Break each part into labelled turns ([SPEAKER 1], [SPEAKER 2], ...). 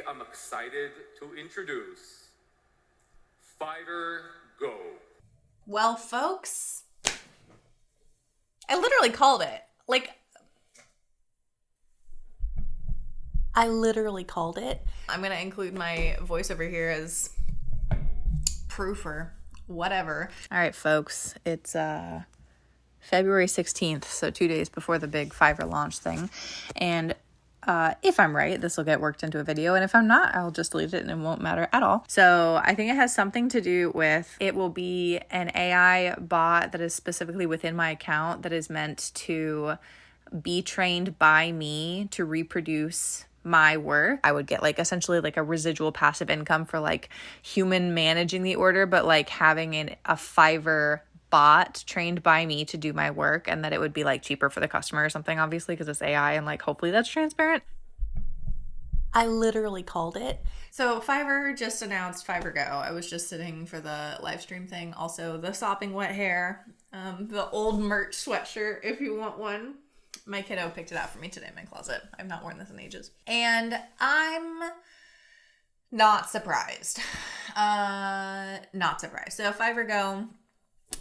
[SPEAKER 1] I'm excited to introduce Fiverr Go.
[SPEAKER 2] Well, folks, I literally called it. I literally called it. I'm going to include my voice over here as proof or whatever. All right, folks, it's February 16th, so 2 days before the big Fiverr launch thing. And if I'm right, this will get worked into a video. And if I'm not, I'll just delete it and it won't matter at all. So I think it has something to do with, it will be an AI bot that is specifically within my account that is meant to be trained by me to reproduce my work. I would get essentially a residual passive income for human managing the order, but having a Fiverr bot trained by me to do my work, and that it would be cheaper for the customer or something, obviously, because it's AI, and hopefully that's transparent. I literally called it. So Fiverr just announced Fiverr Go. I was just sitting for the live stream thing. Also the sopping wet hair, the old merch sweatshirt if you want one. My kiddo picked it out for me today in my closet. I've not worn this in ages. And I'm not surprised. Not surprised. So Fiverr Go,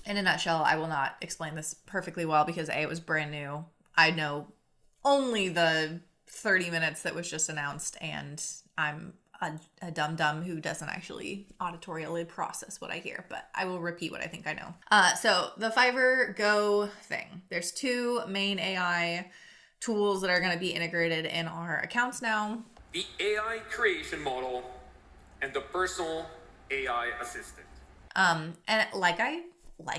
[SPEAKER 2] in a nutshell, I will not explain this perfectly well because A, it was brand new. I know only the 30 minutes that was just announced, and I'm a dum-dum who doesn't actually auditorially process what I hear, but I will repeat what I think I know. So the Fiverr Go thing, there's two main AI tools that are going to be integrated in our accounts now.
[SPEAKER 1] The AI creation model and the personal AI assistant.
[SPEAKER 2] And like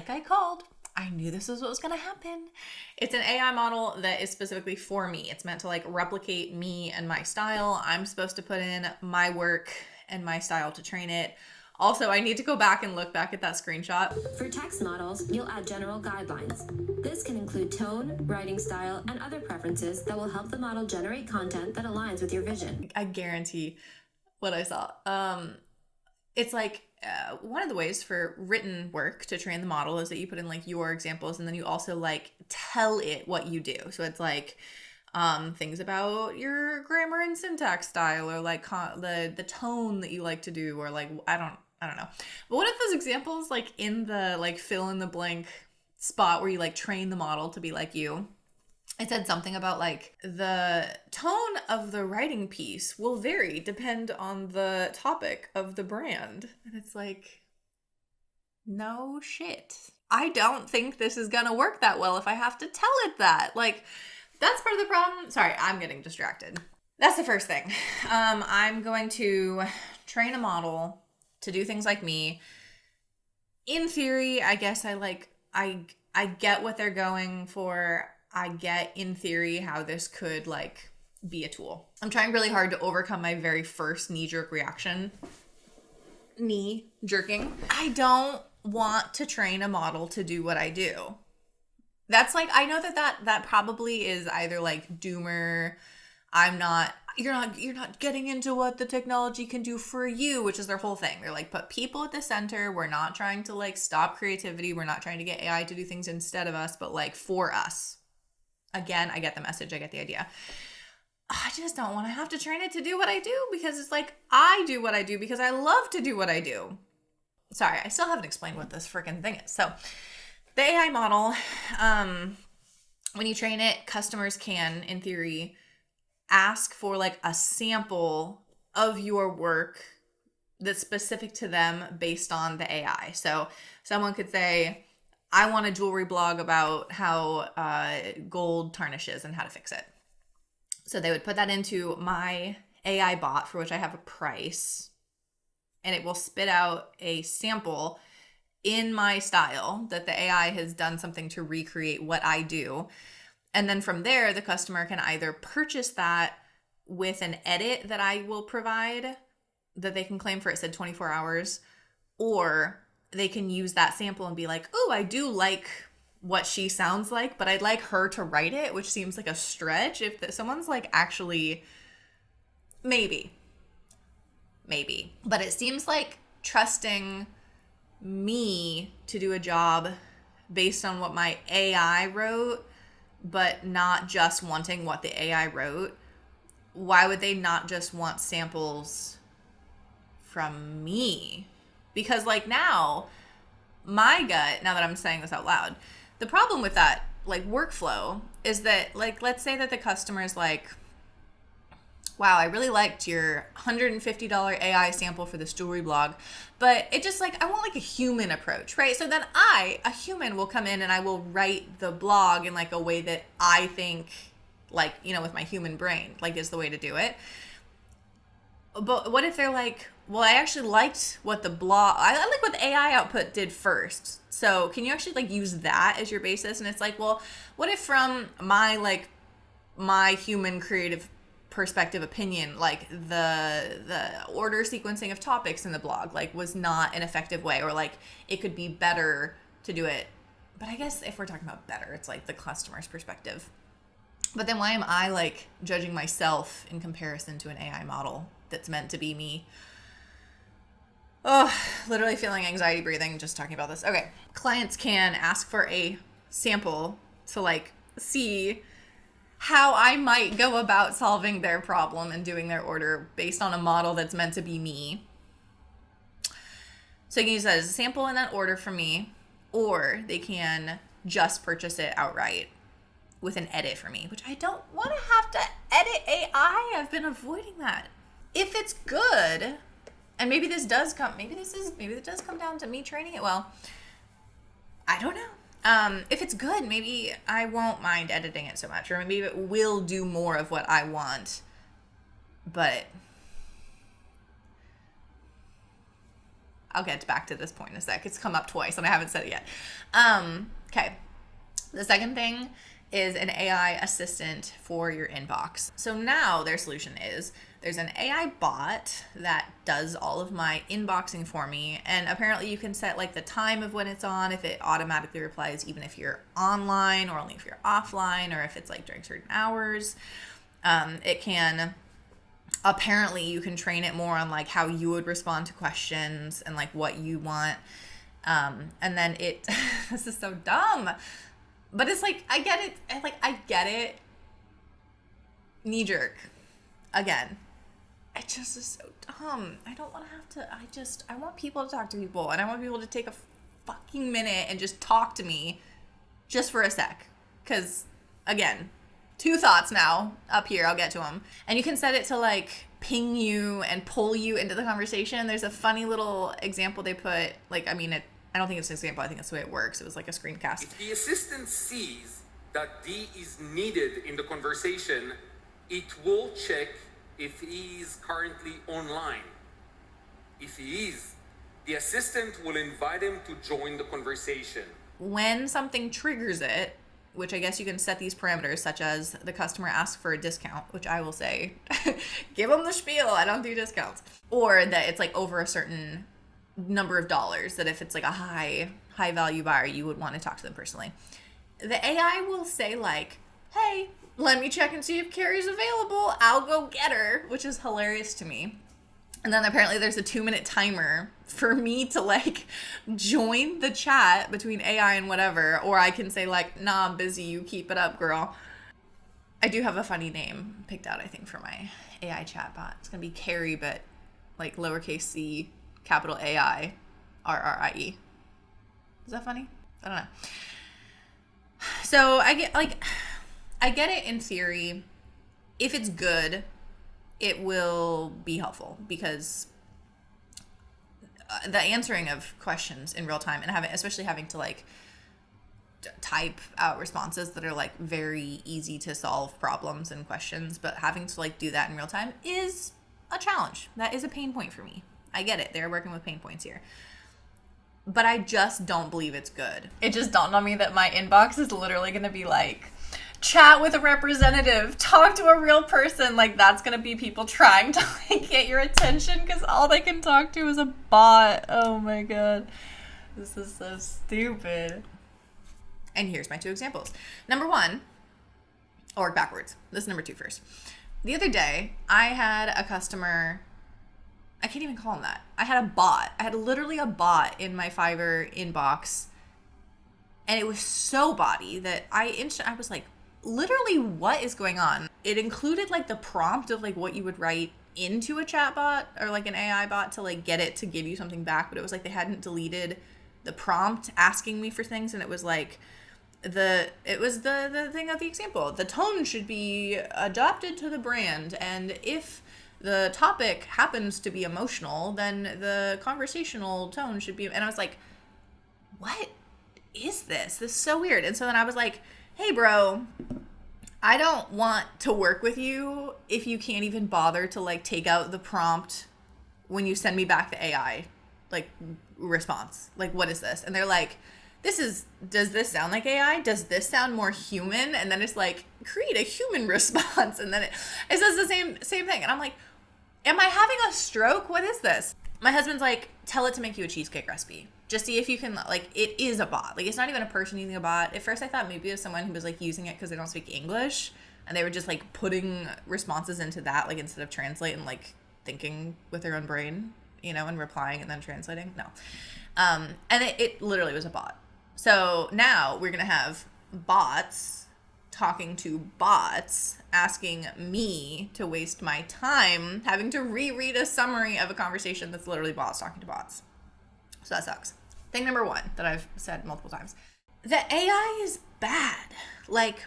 [SPEAKER 2] I called, I knew this is what was going to happen. It's an AI model that is specifically for me. It's meant to replicate me and my style. I'm supposed to put in my work and my style to train it. Also, I need to go back and look back at that screenshot.
[SPEAKER 3] For text models, you'll add general guidelines. This can include tone, writing style, and other preferences that will help the model generate content that aligns with your vision.
[SPEAKER 2] I guarantee what I saw. It's one of the ways for written work to train the model is that you put in your examples, and then you also tell it what you do. So it's things about your grammar and syntax style, or the tone that you like to do, or I don't know. But what if those examples in the fill in the blank spot where you train the model to be like you? It said something about the tone of the writing piece will vary depend on the topic of the brand. And it's no shit. I don't think this is gonna work that well if I have to tell it that. That's part of the problem. Sorry, I'm getting distracted. That's the first thing. I'm going to train a model to do things like me. In theory, I guess I get what they're going for. I get, in theory, how this could, be a tool. I'm trying really hard to overcome my very first knee-jerk reaction. Knee-jerking. I don't want to train a model to do what I do. That's, I know that probably is either, doomer, you're not getting into what the technology can do for you, which is their whole thing. They're put people at the center. We're not trying to, stop creativity. We're not trying to get AI to do things instead of us, but, for us. Again, I get the message. I get the idea. I just don't want to have to train it to do what I do, because it's I do what I do because I love to do what I do. Sorry, I still haven't explained what this freaking thing is. So the AI model, when you train it, customers can, in theory, ask for a sample of your work that's specific to them based on the AI. So someone could say, I want a jewelry blog about how gold tarnishes and how to fix it. So they would put that into my AI bot, for which I have a price, and it will spit out a sample in my style that the AI has done something to recreate what I do. And then from there, the customer can either purchase that with an edit that I will provide that they can claim for, it said 24 hours, or they can use that sample and be oh, I do like what she sounds like, but I'd like her to write it, which seems like a stretch. If someone's actually, maybe. But it seems trusting me to do a job based on what my AI wrote, but not just wanting what the AI wrote, why would they not just want samples from me? Because like now, my gut, now that I'm saying this out loud, the problem with that like workflow is that like, let's say that the customer is like, wow, I really liked your $150 AI sample for this jewelry blog, but it just like, I want like a human approach, right? So then a human will come in and I will write the blog in like a way that I think like, you know, with my human brain, like is the way to do it. But what if they're like, well, I actually liked what the blog, I like what the AI output did first. So can you actually like use that as your basis? And it's like, well, what if from my human creative perspective opinion, like the order sequencing of topics in the blog, like was not an effective way, or like it could be better to do it. But I guess if we're talking about better, it's like the customer's perspective. But then why am I like judging myself in comparison to an AI model that's meant to be me? Oh, literally feeling anxiety breathing just talking about this. Okay. Clients can ask for a sample to like see how I might go about solving their problem and doing their order based on a model that's meant to be me. So you can use that as a sample in that order from me, or they can just purchase it outright with an edit for me, which I don't want to have to edit AI. I've been avoiding that. If it's good, and maybe this does come down to me training it well. I don't know. If it's good, maybe I won't mind editing it so much, or maybe it will do more of what I want. But I'll get back to this point in a sec. It's come up twice and I haven't said it yet. Okay. The second thing is an AI assistant for your inbox. So now their solution is there's an AI bot that does all of my inboxing for me. And apparently you can set like the time of when it's on, if it automatically replies, even if you're online or only if you're offline, or if it's like during certain hours. It can, apparently you can train it more on like how you would respond to questions and like what you want. And then it, this is so dumb, but it's like, I get it. Knee jerk. Again. It just is so dumb. I don't want to have to, I want people to talk to people, and I want people to take a fucking minute and just talk to me just for a sec. Because, again, 2 thoughts now up here. I'll get to them. And you can set it to like ping you and pull you into the conversation. There's a funny little example they put, like, I mean, I don't think it's an example. I think that's the way it works. It was like a screencast.
[SPEAKER 1] If the assistant sees that D is needed in the conversation, it will check if he is currently online. If he is, the assistant will invite him to join the conversation.
[SPEAKER 2] When something triggers it, which I guess you can set these parameters, such as the customer asks for a discount, which I will say, give them the spiel, I don't do discounts. Or that it's like over a certain number of dollars, that if it's like a high value buyer, you would want to talk to them personally. The AI will say like, hey, let me check and see if Carrie's available. I'll go get her, which is hilarious to me. And then apparently there's a 2-minute timer for me to like join the chat between AI and whatever. Or I can say like, nah, I'm busy. You keep it up, girl. I do have a funny name picked out, I think, for my AI chatbot. It's going to be Carrie, but like lowercase c, capital AI, RRIE. Is that funny? I don't know. So I get it in theory. If it's good, it will be helpful, because the answering of questions in real time, and especially having to like type out responses that are like very easy to solve problems and questions, but having to like do that in real time is a challenge. That is a pain point for me. I get it. They're working with pain points here. But I just don't believe it's good. It just dawned on me that my inbox is literally going to be like, chat with a representative, talk to a real person. Like, that's going to be people trying to like get your attention because all they can talk to is a bot. Oh my God. This is so stupid. And here's my 2 examples. Number 1, or backwards. This is number 2 first. The other day, I had a customer, I can't even call him that. I had a bot. I had literally a bot in my Fiverr inbox. And it was so botty that I was like, literally, what is going on? It included like the prompt of like what you would write into a chatbot or like an AI bot to like get it to give you something back, but it was like they hadn't deleted the prompt asking me for things, and it was like the thing of the example. The tone should be adapted to the brand, and if the topic happens to be emotional, then the conversational tone should be. And I was like, what is this? This is so weird. And so then I was like, hey, bro, I don't want to work with you if you can't even bother to like take out the prompt when you send me back the AI like response. Like, what is this? And they're like, does this sound like AI? Does this sound more human? And then it's like, create a human response. And then it says the same thing. And I'm like, am I having a stroke? What is this? My husband's like, tell it to make you a cheesecake recipe. Just see if you can, like, it is a bot. Like, it's not even a person using a bot. At first I thought maybe it was someone who was like using it because they don't speak English, and they were just like putting responses into that, like instead of translate and like thinking with their own brain, you know, and replying and then translating. No. And it literally was a bot. So now we're going to have bots talking to bots, asking me to waste my time having to reread a summary of a conversation that's literally bots talking to bots. So that sucks. Thing number one that I've said multiple times. The AI is bad. Like,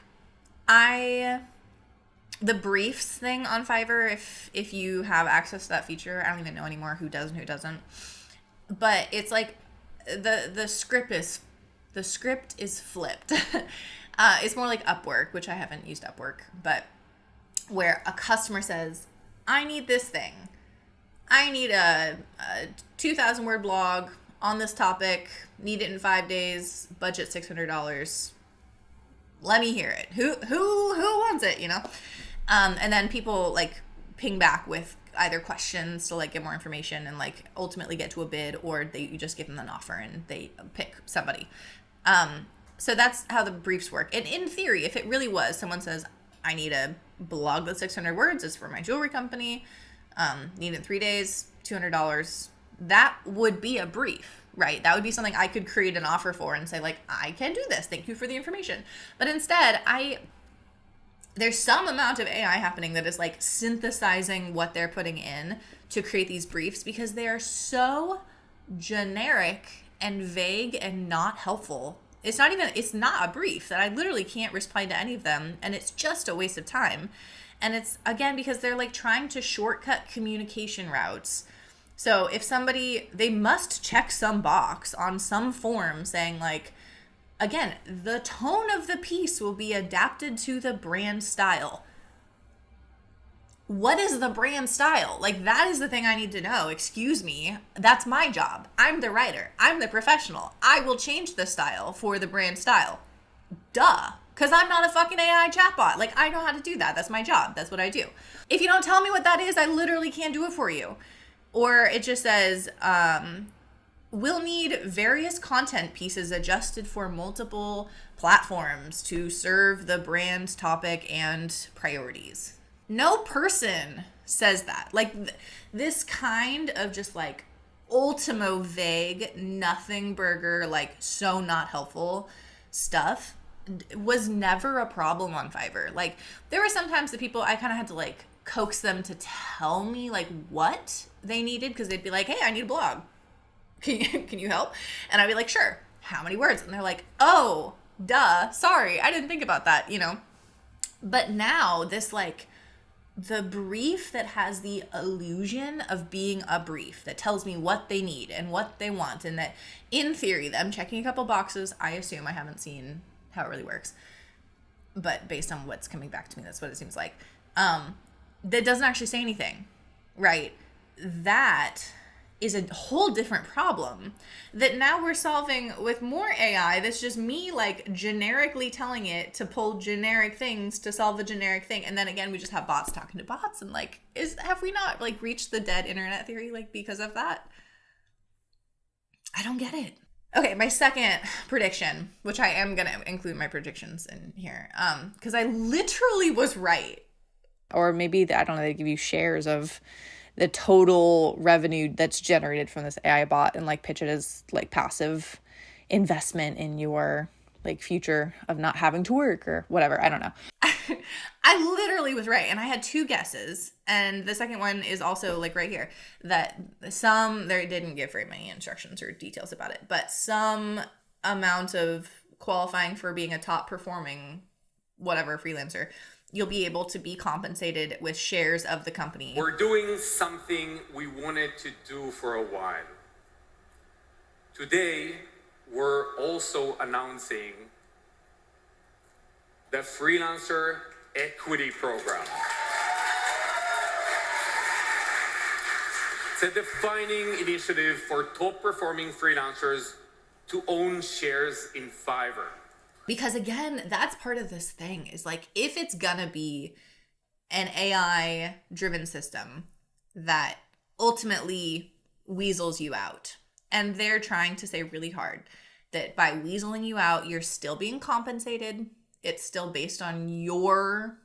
[SPEAKER 2] the briefs thing on Fiverr, if you have access to that feature, I don't even know anymore who does and who doesn't. But it's like the script is flipped. It's more like Upwork, which I haven't used Upwork, but where a customer says, I need this thing. I need a 2,000 word blog on this topic, need it in 5 days, budget $600. Let me hear it. Who wants it, you know? And then people like ping back with either questions to like get more information and like ultimately get to a bid, or you just give them an offer and they pick somebody. So that's how the briefs work. And in theory, if it really was, someone says, I need a blog that's 600 words, it's for my jewelry company, need it in 3 days, $200, that would be a brief, right? That would be something I could create an offer for and say like, I can do this, thank you for the information. But instead, there's some amount of AI happening that is like synthesizing what they're putting in to create these briefs, because they are so generic and vague and not helpful. It's not a brief, that I literally can't respond to any of them, and it's just a waste of time. And it's, again, because they're like trying to shortcut communication routes. So if they must check some box on some form saying like, again, the tone of the piece will be adapted to the brand style. What is the brand style? Like, that is the thing I need to know. Excuse me. That's my job. I'm the writer. I'm the professional. I will change the style for the brand style. Duh. Because I'm not a fucking AI chatbot. Like, I know how to do that. That's my job. That's what I do. If you don't tell me what that is, I literally can't do it for you. Or it just says, we'll need various content pieces adjusted for multiple platforms to serve the brand topic and priorities. No person says that. Like, this kind of just like ultimo vague, nothing burger, like so not helpful stuff was never a problem on Fiverr. Like, there were sometimes the people, I kind of had to like coax them to tell me like what they needed, because they'd be like, hey, I need a blog. Can you help? And I'd be like, sure. How many words? And they're like, oh, duh. Sorry, I didn't think about that, you know? But now this like the brief that has the illusion of being a brief that tells me what they need and what they want, and that in theory, them checking a couple boxes, I assume, I haven't seen how it really works, but based on what's coming back to me, that's what it seems like. That doesn't actually say anything, right? That is a whole different problem that now we're solving with more AI. That's just me like generically telling it to pull generic things to solve the generic thing. And then again, we just have bots talking to bots, and like, have we not like reached the dead internet theory like because of that? I don't get it. Okay, my second prediction, which I am going to include my predictions in here, because I literally was right. Or maybe, I don't know, they give you shares of the total revenue that's generated from this AI bot and like pitch it as like passive investment in your like future of not having to work or whatever. I don't know. I literally was right. And I had 2 guesses. And the second one is also like right here, that they didn't give very many instructions or details about it, but some amount of qualifying for being a top performing whatever freelancer, you'll be able to be compensated with shares of the company.
[SPEAKER 1] We're doing something we wanted to do for a while. Today, we're also announcing the Freelancer Equity Program. It's a defining initiative for top performing freelancers to own shares in Fiverr.
[SPEAKER 2] Because again, that's part of this thing is like, if it's gonna be an AI driven system that ultimately weasels you out, and they're trying to say really hard that by weaseling you out, you're still being compensated. It's still based on your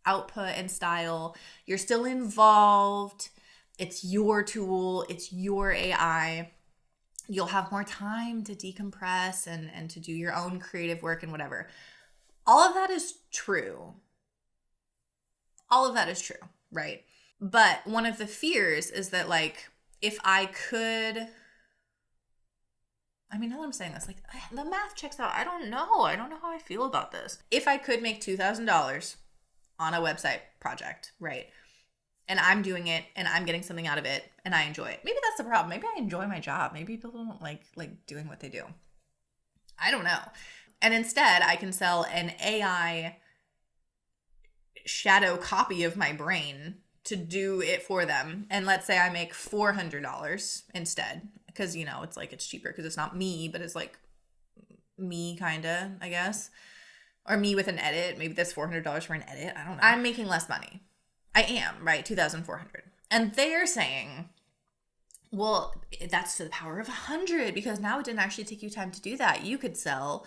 [SPEAKER 2] output and style. You're still involved. It's your tool. It's your AI. You'll have more time to decompress and to do your own creative work and whatever. All of that is true. All of that is true, right? But one of the fears is that, like, if I could, I mean, now that I'm saying this, like, the math checks out. I don't know. I don't know how I feel about this. If I could make $2,000 on a website project, right? And I'm doing it and I'm getting something out of it and I enjoy it. Maybe that's the problem. Maybe I enjoy my job. Maybe people don't like doing what they do. I don't know. And instead I can sell an AI shadow copy of my brain to do it for them. And let's say I make $400 instead, because, you know, it's like, it's cheaper because it's not me, but it's like me kind of, I guess. Or me with an edit. Maybe that's $400 for an edit. I don't know. I'm making less money. I am, right? $2,400. And they're saying, well, that's to the power of 100, because now it didn't actually take you time to do that. You could sell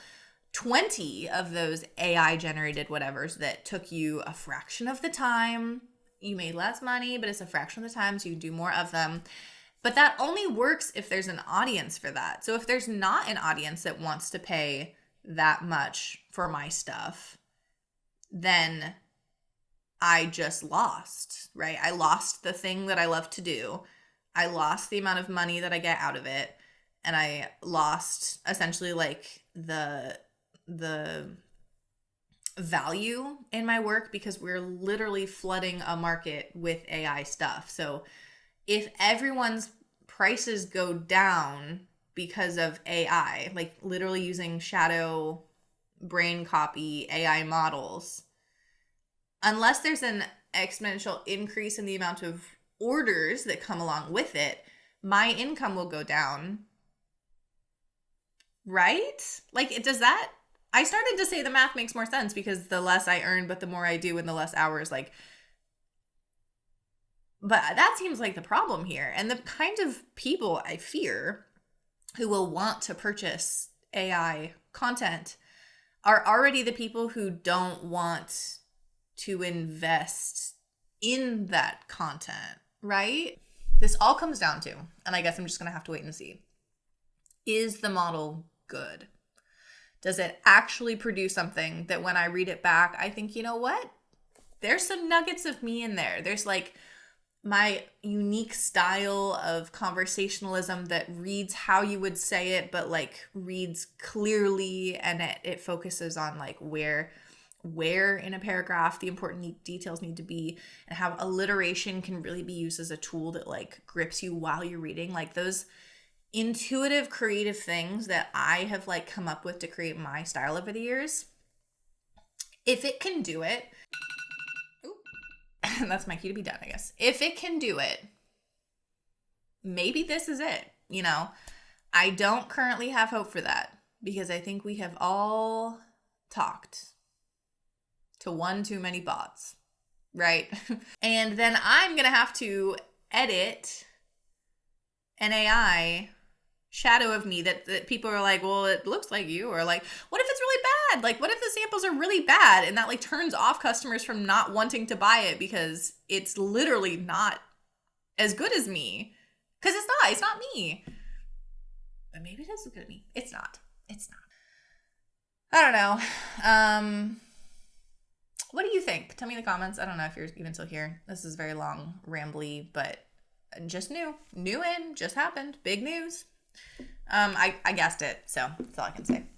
[SPEAKER 2] 20 of those AI generated whatevers that took you a fraction of the time. You made less money, but it's a fraction of the time, so you can do more of them. But that only works if there's an audience for that. So if there's not an audience that wants to pay that much for my stuff, then I just lost, right? I lost the thing that I love to do. I lost the amount of money that I get out of it. And I lost essentially like the value in my work, because we're literally flooding a market with AI stuff. So if everyone's prices go down because of AI, like literally using shadow brain copy AI models, unless there's an exponential increase in the amount of orders that come along with it, my income will go down. Right? Like, does that, I started to say the math makes more sense because the less I earn, but the more I do in the less hours, like, but that seems like the problem here. And the kind of people I fear who will want to purchase AI content are already the people who don't want to invest in that content, right? This all comes down to, and I guess I'm just going to have to wait and see, is the model good? Does it actually produce something that when I read it back, I think, you know what? There's some nuggets of me in there. There's like my unique style of conversationalism that reads how you would say it, but like reads clearly, and it focuses on like where in a paragraph the important details need to be, and how alliteration can really be used as a tool that like grips you while you're reading. Like those intuitive creative things that I have like come up with to create my style over the years. If it can do it, that's my cue to be done, I guess. If it can do it, maybe this is it. You know, I don't currently have hope for that, because I think we have all talked to one too many bots, right? And then I'm going to have to edit an AI shadow of me that people are like, well, it looks like you, or like, what if it's really bad? Like, what if the samples are really bad? And that like turns off customers from not wanting to buy it because it's literally not as good as me. Because it's not me. But maybe it is as good as me. It's not. I don't know. What do you think? Tell me in the comments. I don't know if you're even still here. This is very long, rambly, but just new in, just happened. Big news. I guessed it, so that's all I can say.